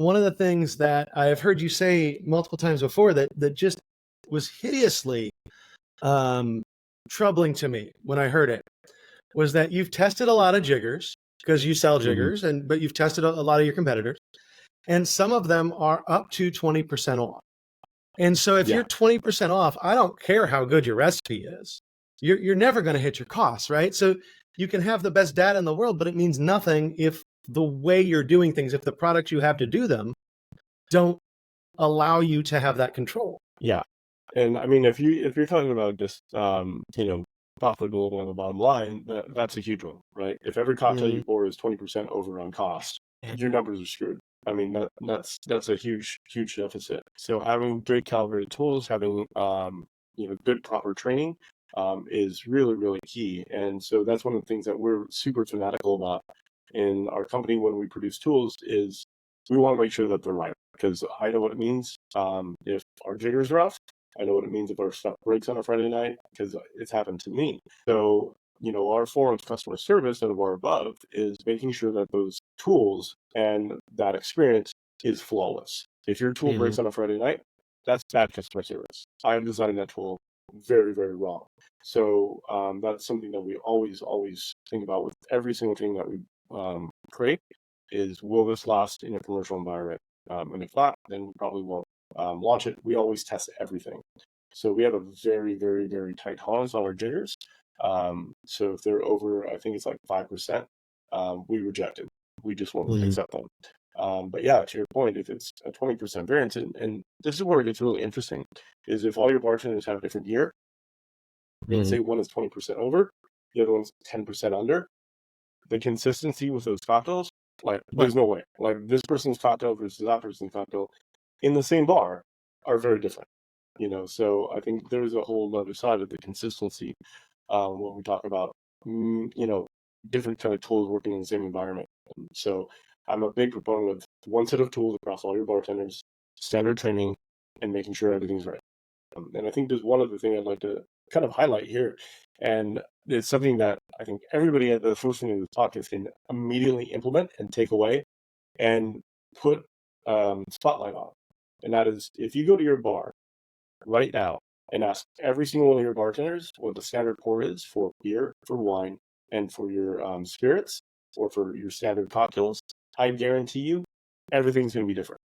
one of the things that I have heard you say multiple times before that just was hideously um, troubling to me when I heard it was that you've tested a lot of jiggers because you sell Mhm. jiggers, but you've tested a lot of your competitors, and some of them are up to 20% off. And so if Yeah. you're 20% off, I don't care how good your recipe is. You're never going to hit your costs, right? So you can have the best data in the world, but it means nothing if the way you're doing things, if the products you have to do them don't allow you to have that control. Yeah. And I mean, if you're talking about just profitability on the bottom line, that's a huge one, right? If every cocktail Mm, you pour is 20% over on cost, your numbers are screwed. I mean, that's a huge deficit. So having great calibrated tools, having good proper training, is really key. And so that's one of the things that we're super fanatical about in our company when we produce tools is we want to make sure that they're right because I know what it means. If our jigger's rough, I know what it means if our stuff breaks on a Friday night because it's happened to me. So, our form of customer service and or above is making sure that those tools and that experience is flawless. If your tool mm, breaks on a Friday night, that's bad customer service. I am designing that tool very wrong. So that's something that we always think about with every single thing that we create is will this last in a commercial environment? And if not, then we probably won't launch it. We always test everything. So we have a very tight tolerance on our jitters. So if they're over, I think it's like 5%, we reject it. We just won't mm, accept them. But yeah, to your point, if it's a 20% variance, and this is where it gets really interesting, is if all your bartenders have a different year, and mm. say one is 20% over, the other one's 10% under, the consistency with those cocktails, like Right. there's no way. Like this person's cocktail versus that person's cocktail in the same bar are very different. So I think there's a whole other side of the consistency when we talk about different kind of tools working in the same environment. So I'm a big proponent of one set of tools across all your bartenders, standard training, and making sure everything's right. And I think there's one other thing I'd like to kind of highlight here, and it's something that I think everybody at the first thing of this podcast can immediately implement and take away and put spotlight on. And that is if you go to your bar right now and ask every single one of your bartenders what the standard pour is for beer, for wine, and for your spirits, or for your standard cocktails, I guarantee you everything's going to be different.